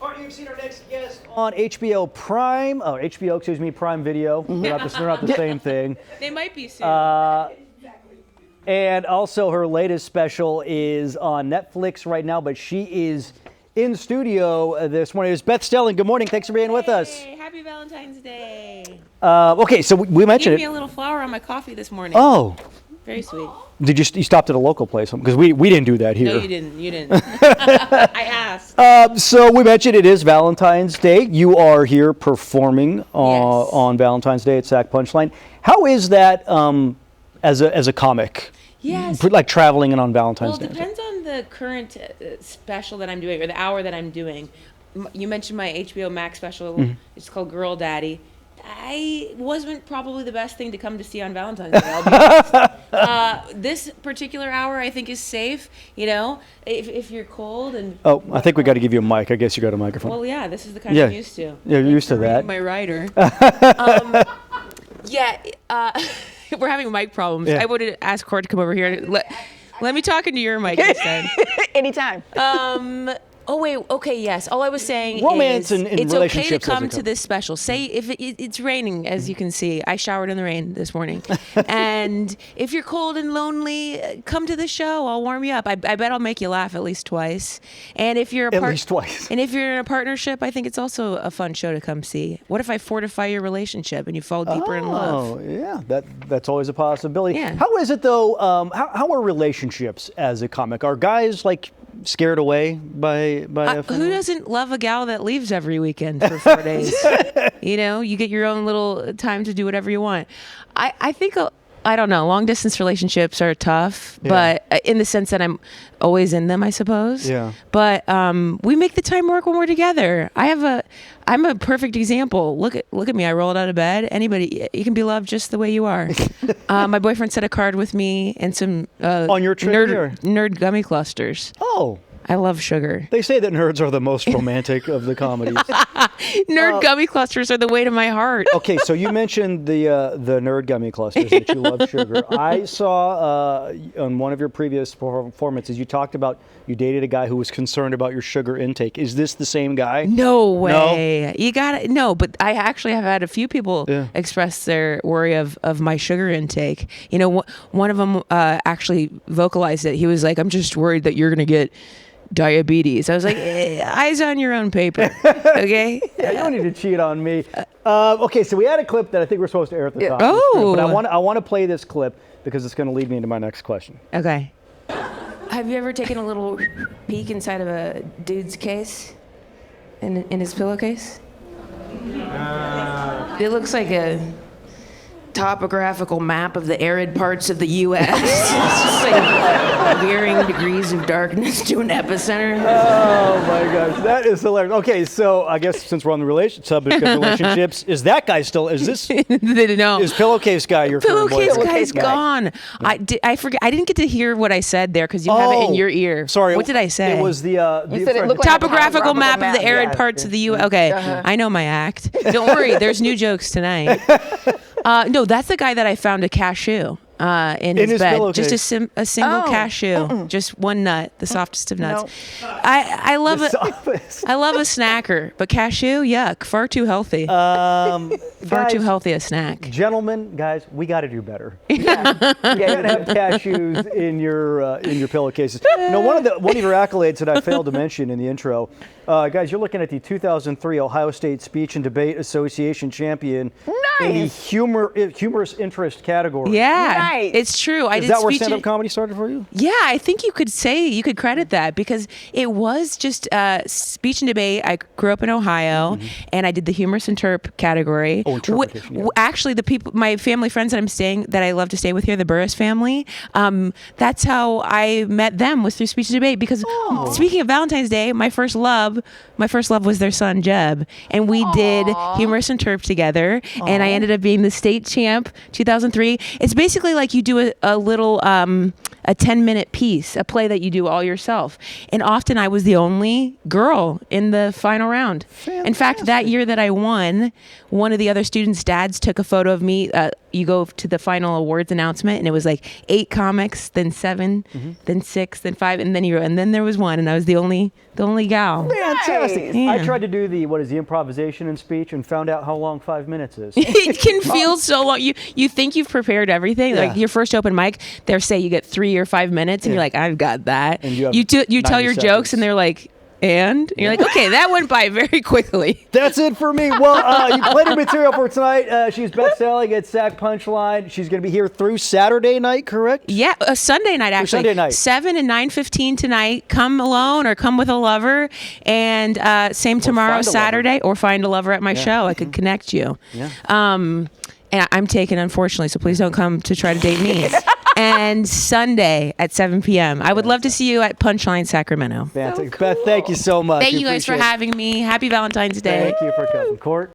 All right, you've seen our next guest on HBO Prime. Oh, HBO, excuse me, Prime Video. They're not the same thing. They might be soon. And also her latest special is on Netflix right now, but she is in studio this morning. It's Beth Stelling. Good morning. Thanks for being with us. Happy Valentine's Day. Okay, so we mentioned Gave me a little flower on my coffee this morning. Oh. Very sweet. Did you stopped at a local place? Because we didn't do that here. No, you didn't. You didn't. I asked. So we mentioned it is Valentine's Day. You are here performing Yes. on Valentine's Day at Sac Punchline. How is that as a comic? Yes. Like traveling and on Valentine's Well, Day? it depends on the current special that I'm doing or the hour that I'm doing. You mentioned my HBO Max special. Mm-hmm. It's called Girl Daddy. I wasn't probably the best thing to come to see on Valentine's Day. I'll be honest. This particular hour, I think, is safe. You know, if you're cold and. Oh, I think we got to give you a mic. I guess you got a microphone. Well, yeah, this is the kind Yeah. I'm used to. Yeah, you're used to that. My rider. We're having mic problems. Yeah. I would have asked Cord to come over here. Let me talk into your mic instead. Anytime. Oh wait, okay, yes. All I was saying Romance is and it's okay to relationships come as a to this special. Say if it's raining, as you can see. I showered in the rain this morning. And if you're cold and lonely, come to the show. I'll warm you up. I bet I'll make you laugh at least twice. And if you're At least twice. And if you're in a partnership, I think it's also a fun show to come see. What if I fortify your relationship and you fall deeper in love? Oh, yeah, that's always a possibility. Yeah. How is it though? How are relationships as a comic? Are guys like scared away by a who doesn't love a gal that leaves every weekend for 4 days? You know, you get your own little time to do whatever you want. I think, I don't know, long distance relationships are tough, but in the sense that I'm always in them, I suppose. Yeah. But we make the time work when we're together. I'm a perfect example. Look at me. I rolled out of bed. Anybody, you can be loved just the way you are. My boyfriend set a card with me and some on your trip nerd gummy clusters. Oh. I love sugar. They say that nerds are the most romantic of the comedies. Nerd gummy clusters are the way to my heart. Okay, so you mentioned the nerd gummy clusters that you love sugar. I saw on one of your previous performances you talked about you dated a guy who was concerned about your sugar intake. Is this the same guy? No way. No? You got it. No, but I actually have had a few people express their worry of my sugar intake. You know, one of them actually vocalized it. He was like, "I'm just worried that you're going to get diabetes." I was like, eyes on your own paper, okay? Yeah, you don't need to cheat on me. Okay, so we had a clip that I think we're supposed to air at the top. Oh. But I want to play this clip because it's going to lead me into my next question. Okay. Have you ever taken a little peek inside of a dude's case? In his pillowcase? It looks like a topographical map of the arid parts of the U.S. It's just like varying degrees of darkness to an epicenter. Oh my gosh, that is hilarious. Okay, so I guess since we're on the subject of relationships, is that guy still? Is this? No. Is pillowcase guy your current boyfriend? Pillowcase guy's gone. I forget. I didn't get to hear what I said there because you have it in your ear. Sorry. What did I say? It was the. You said it looked like topographical map of the arid parts of the U.S. Okay, I know my act. Don't worry. There's new jokes tonight. No, that's the guy that I found a cashew in his bed. Pillowcase. Just a single cashew, just one nut, the softest of nuts. I love it. I love a snacker, but cashew, yuck, far too healthy. Far too healthy a snack. Gentlemen, guys, we got to do better. You gotta have cashews in your pillowcases. No, one of your accolades that I failed to mention in the intro, guys, you're looking at the 2003 Ohio State Speech and Debate Association champion in the humorous interest category. Yeah, Nice. it's true. Is that where stand-up comedy started for you? Yeah, I think you could credit that because it was just speech and debate. I grew up in Ohio, and I did the humorous interp category. Oh, interpretation. Yeah. Actually, the people, my family friends that I love to stay with here, the Burris family. That's how I met them, was through speech and debate. Because speaking of Valentine's Day, my first love was their son Jeb, and we did humorous interp together, and I ended up being the state champ 2003. It's basically like you do a little a 10-minute piece, a play that you do all yourself. And often I was the only girl in the final round. Fantastic. In fact, that year that I won, one of the other students' dads took a photo of me, you go to the final awards announcement, and it was like 8 comics, then 7, then 6, then 5, and then there was 1, and I was the only gal. Fantastic. Yeah. I tried to do the improvisation in speech and found out how long 5 minutes is. It can feel so long. You think you've prepared everything. Like your first open mic, they say you get 3 or 5 minutes, and you're like, I've got that. And you have you tell 90 your seconds. jokes, and they're like, and you're like, okay, that went by very quickly. That's it for me. Well, you played her material for tonight. She's Beth Stelling at Sac Punchline. She's going to be here through Saturday night, correct? Yeah, a Sunday night actually. Sunday night. 7 and 9:15 tonight. Come alone or come with a lover. And same tomorrow, find a Saturday, or find a lover at my show. I could connect you. Yeah. And I'm taken, unfortunately, so please don't come to try to date me. And Sunday at 7 p.m. I would love to see you at Punchline Sacramento. Fantastic. Beth, thank you so much. Thank We you guys for appreciate it. having me. Happy Valentine's Day. Thank you for coming. Court?